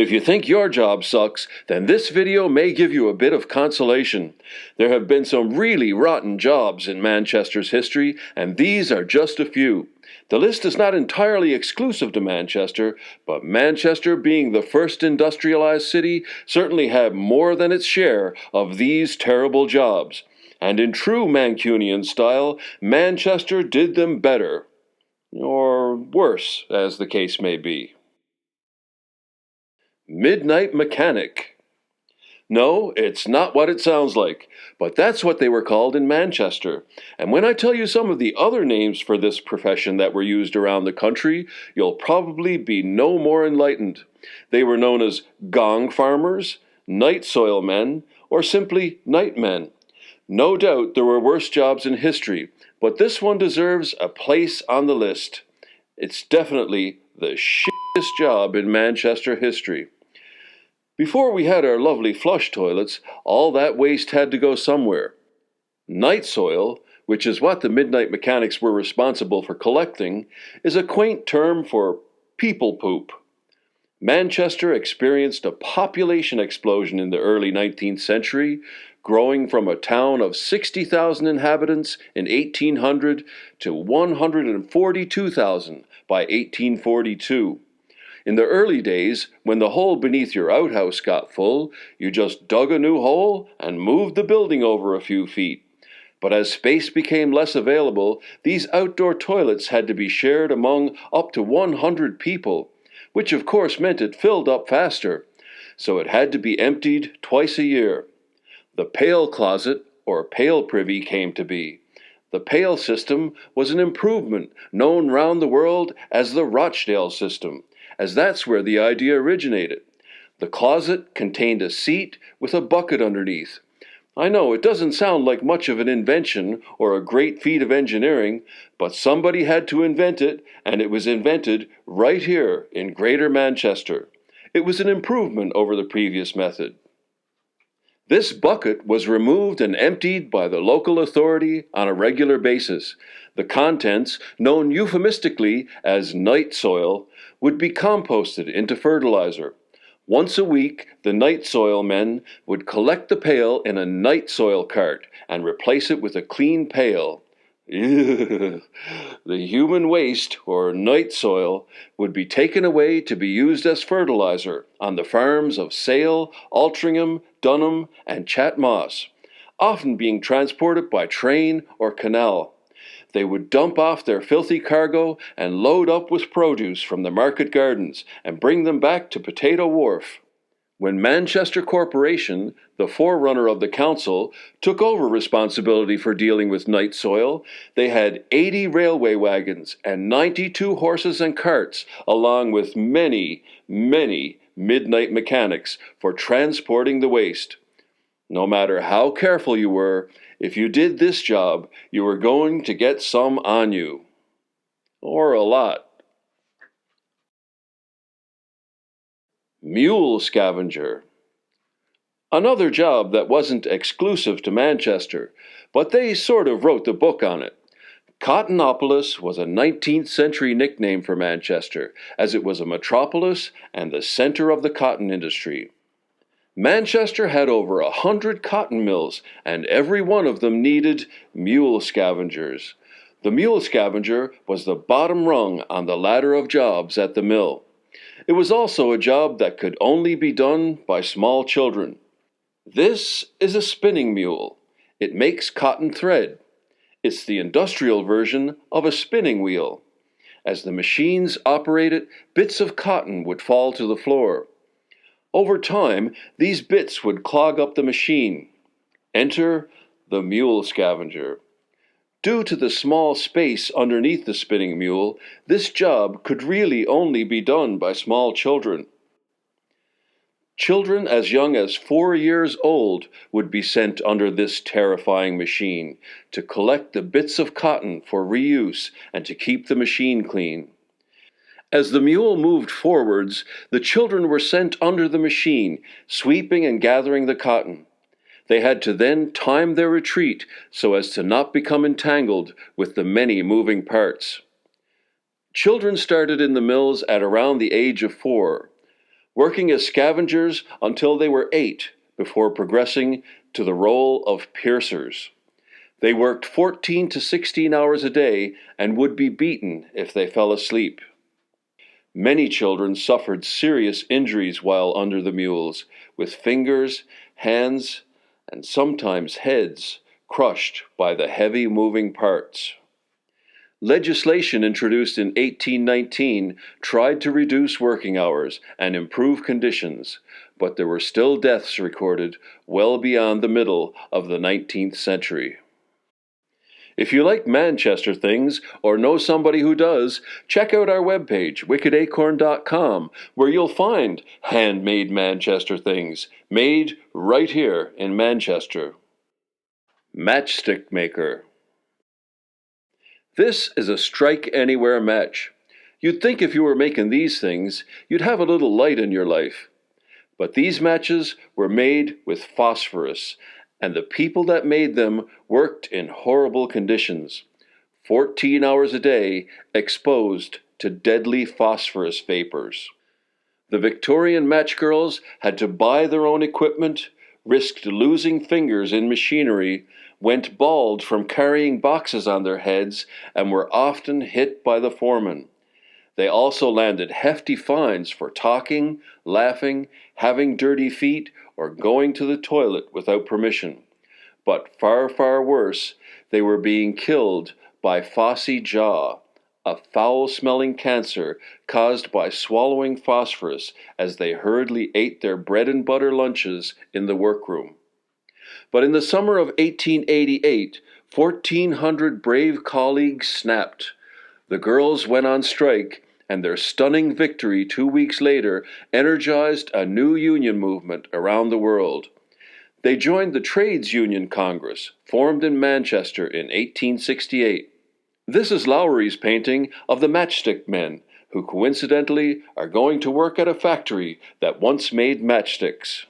If you think your job sucks, then this video may give you a bit of consolation. There have been some really rotten jobs in Manchester's history, and these are just a few. The list is not entirely exclusive to Manchester, but Manchester, being the first industrialized city, certainly had more than its share of these terrible jobs. And in true Mancunian style, Manchester did them better. Or worse, as the case may be. Midnight Mechanic. No, it's not what it sounds like, but that's what they were called in Manchester. And when I tell you some of the other names for this profession that were used around the country, you'll probably be no more enlightened. They were known as gong farmers, night soil men, or simply nightmen. No doubt there were worse jobs in history, but this one deserves a place on the list. It's definitely the shittest job in Manchester history. Before we had our lovely flush toilets, all that waste had to go somewhere. Night soil, which is what the midnight mechanics were responsible for collecting, is a quaint term for people poop. Manchester experienced a population explosion in the early 19th century, growing from a town of 60,000 inhabitants in 1800 to 142,000 by 1842. In the early days, when the hole beneath your outhouse got full, you just dug a new hole and moved the building over a few feet. But as space became less available, these outdoor toilets had to be shared among up to 100 people, which of course meant it filled up faster, so it had to be emptied twice a year. The pail closet, or pail privy, came to be. The pail system was an improvement known round the world as the Rochdale system, as that's where the idea originated. The closet contained a seat with a bucket underneath. I know it doesn't sound like much of an invention or a great feat of engineering, but somebody had to invent it, and it was invented right here in Greater Manchester. It was an improvement over the previous method. This bucket was removed and emptied by the local authority on a regular basis. The contents, known euphemistically as night soil, would be composted into fertilizer. Once a week, the night soil men would collect the pail in a night soil cart and replace it with a clean pail. The human waste, or night soil, would be taken away to be used as fertilizer on the farms of Sale, Altrincham, Dunham, and Chatmoss, often being transported by train or canal. They would dump off their filthy cargo and load up with produce from the market gardens and bring them back to Potato Wharf. When Manchester Corporation, the forerunner of the council, took over responsibility for dealing with night soil, they had 80 railway wagons and 92 horses and carts, along with many, many midnight mechanics for transporting the waste. No matter how careful you were, if you did this job, you were going to get some on you. Or a lot. Mule Scavenger. Another job that wasn't exclusive to Manchester, but they sort of wrote the book on it. Cottonopolis was a 19th century nickname for Manchester, as it was a metropolis and the center of the cotton industry. Manchester had over 100 cotton mills, and every one of them needed mule scavengers. The mule scavenger was the bottom rung on the ladder of jobs at the mill. It was also a job that could only be done by small children. This is a spinning mule. It makes cotton thread. It's the industrial version of a spinning wheel. As the machines operated, bits of cotton would fall to the floor. Over time, these bits would clog up the machine. Enter the mule scavenger. Due to the small space underneath the spinning mule, this job could really only be done by small children. Children as young as 4 years old would be sent under this terrifying machine to collect the bits of cotton for reuse and to keep the machine clean. As the mule moved forwards, the children were sent under the machine, sweeping and gathering the cotton. They had to then time their retreat so as to not become entangled with the many moving parts. Children started in the mills at around the age of 4. working as scavengers until they were 8 before progressing to the role of piercers. They worked 14 to 16 hours a day and would be beaten if they fell asleep. Many children suffered serious injuries while under the mules, with fingers, hands, and sometimes heads crushed by the heavy moving parts. Legislation introduced in 1819 tried to reduce working hours and improve conditions, but there were still deaths recorded well beyond the middle of the 19th century. If you like Manchester things or know somebody who does, check out our webpage, wickedacorn.com, where you'll find handmade Manchester things made right here in Manchester. Matchstick Maker. This is a strike-anywhere match. You'd think if you were making these things, you'd have a little light in your life. But these matches were made with phosphorus, and the people that made them worked in horrible conditions, 14 hours a day exposed to deadly phosphorus vapors. The Victorian match girls had to buy their own equipment, risked losing fingers in machinery, went bald from carrying boxes on their heads, and were often hit by the foreman. They also landed hefty fines for talking, laughing, having dirty feet, or going to the toilet without permission. But far, far worse, they were being killed by phossy jaw, a foul-smelling cancer caused by swallowing phosphorus as they hurriedly ate their bread-and-butter lunches in the workroom. But in the summer of 1888, 1,400 brave colleagues snapped. The girls went on strike, and their stunning victory 2 weeks later energized a new union movement around the world. They joined the Trades Union Congress, formed in Manchester in 1868. This is Lowry's painting of the Matchstick Men, who coincidentally are going to work at a factory that once made matchsticks.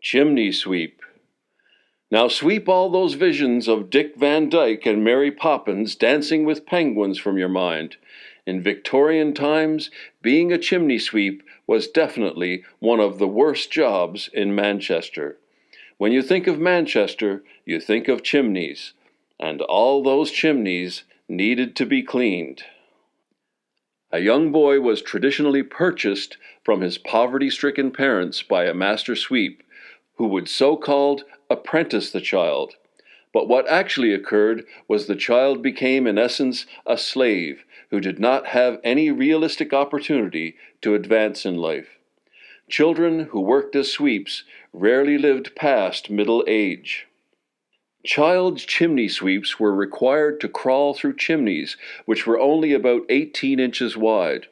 Chimney Sweep. Now sweep all those visions of Dick Van Dyke and Mary Poppins dancing with penguins from your mind. In Victorian times, being a chimney sweep was definitely one of the worst jobs in Manchester. When you think of Manchester, you think of chimneys, and all those chimneys needed to be cleaned. A young boy was traditionally purchased from his poverty-stricken parents by a master sweep, who would so-called apprentice the child. But what actually occurred was the child became in essence a slave who did not have any realistic opportunity to advance in life. Children who worked as sweeps rarely lived past middle age. Child chimney sweeps were required to crawl through chimneys, which were only about 18 inches wide.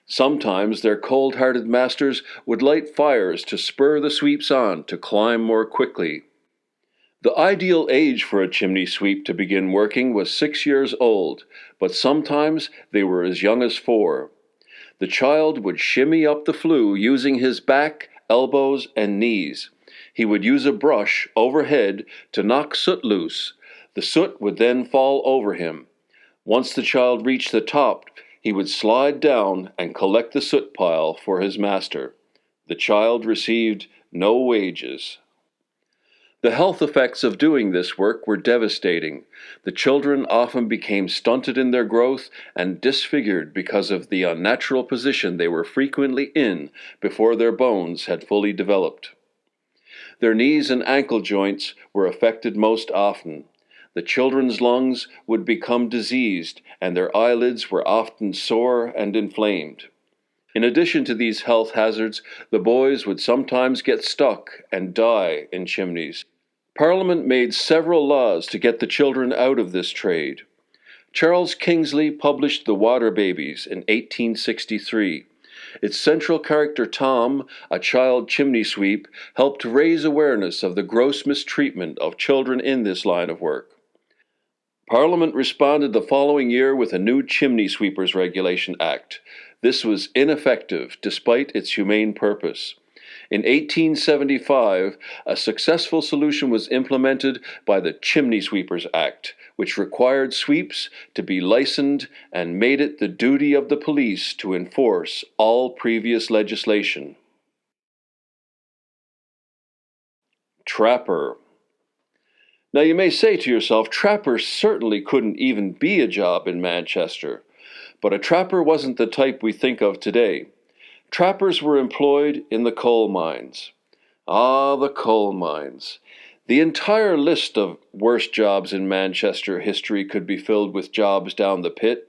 Sometimes their cold-hearted masters would light fires to spur the sweeps on to climb more quickly. The ideal age for a chimney sweep to begin working was 6 years old, but sometimes they were as young as 4. The child would shimmy up the flue using his back, elbows, and knees. He would use a brush overhead to knock soot loose. The soot would then fall over him. Once the child reached the top, he would slide down and collect the soot pile for his master. The child received no wages. The health effects of doing this work were devastating. The children often became stunted in their growth and disfigured because of the unnatural position they were frequently in before their bones had fully developed. Their knees and ankle joints were affected most often. The children's lungs would become diseased, and their eyelids were often sore and inflamed. In addition to these health hazards, the boys would sometimes get stuck and die in chimneys. Parliament made several laws to get the children out of this trade. Charles Kingsley published The Water Babies in 1863. Its central character Tom, a child chimney sweep, helped raise awareness of the gross mistreatment of children in this line of work. Parliament responded the following year with a new Chimney Sweepers Regulation Act. This was ineffective despite its humane purpose. In 1875, a successful solution was implemented by the Chimney Sweepers Act, which required sweeps to be licensed and made it the duty of the police to enforce all previous legislation. Trapper. Now you may say to yourself, trapper certainly couldn't even be a job in Manchester. But a trapper wasn't the type we think of today. Trappers were employed in the coal mines. Ah, the coal mines. The entire list of worst jobs in Manchester history could be filled with jobs down the pit.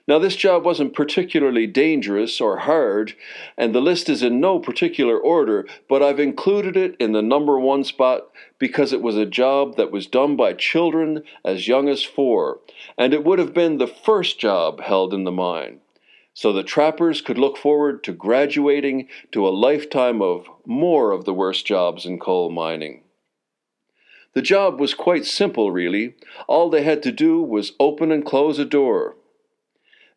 Now, this job wasn't particularly dangerous or hard, and the list is in no particular order, but I've included it in the number 1 spot because it was a job that was done by children as young as 4, and it would have been the first job held in the mine. So the trappers could look forward to graduating to a lifetime of more of the worst jobs in coal mining. The job was quite simple, really. All they had to do was open and close a door.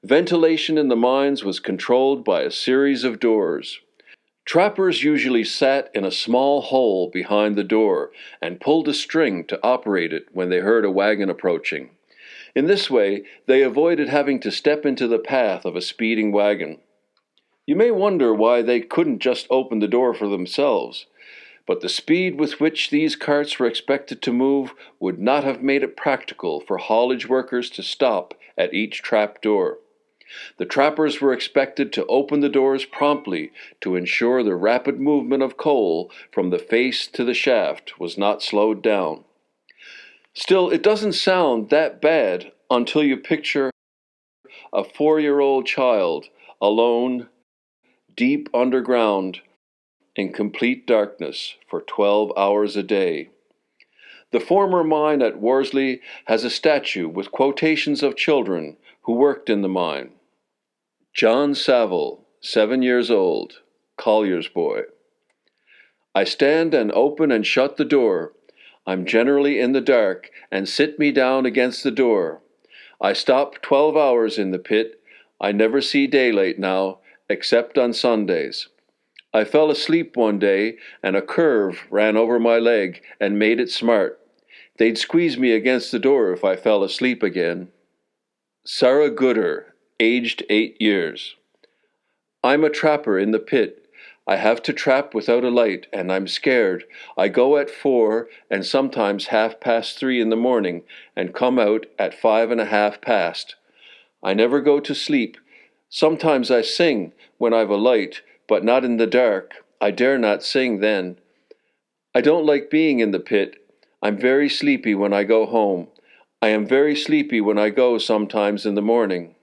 Ventilation in the mines was controlled by a series of doors. Trappers usually sat in a small hole behind the door and pulled a string to operate it when they heard a wagon approaching. In this way, they avoided having to step into the path of a speeding wagon. You may wonder why they couldn't just open the door for themselves, but the speed with which these carts were expected to move would not have made it practical for haulage workers to stop at each trap door. The trappers were expected to open the doors promptly to ensure the rapid movement of coal from the face to the shaft was not slowed down. Still, it doesn't sound that bad until you picture a 4-year-old child alone, deep underground, in complete darkness for 12 hours a day. The former mine at Worsley has a statue with quotations of children who worked in the mine. John Saville, 7 years old, collier's boy. I stand and open and shut the door. I'm generally in the dark and sit me down against the door. I stop 12 hours in the pit. I never see daylight now, except on Sundays. I fell asleep one day and a curve ran over my leg and made it smart. They'd squeeze me against the door if I fell asleep again. Sarah Gooder, aged 8 years. I'm a trapper in the pit. I have to trap without a light, and I'm scared. I go at 4 and sometimes 3:30 in the morning, and come out at 5:30 past. I never go to sleep. Sometimes I sing when I've a light, but not in the dark. I dare not sing then. I don't like being in the pit. I'm very sleepy when I go home. I am very sleepy when I go sometimes in the morning.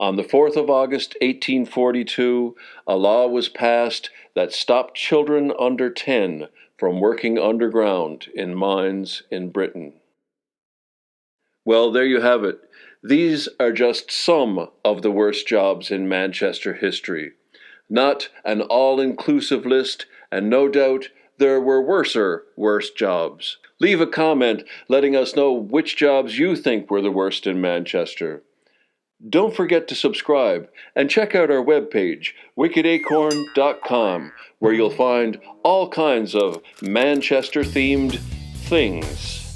On the 4th of August, 1842, a law was passed that stopped children under 10 from working underground in mines in Britain. Well, there you have it. These are just some of the worst jobs in Manchester history. Not an all-inclusive list, and no doubt there were worst jobs. Leave a comment letting us know which jobs you think were the worst in Manchester. Don't forget to subscribe and check out our webpage, wickedacorn.com, where you'll find all kinds of Manchester-themed things.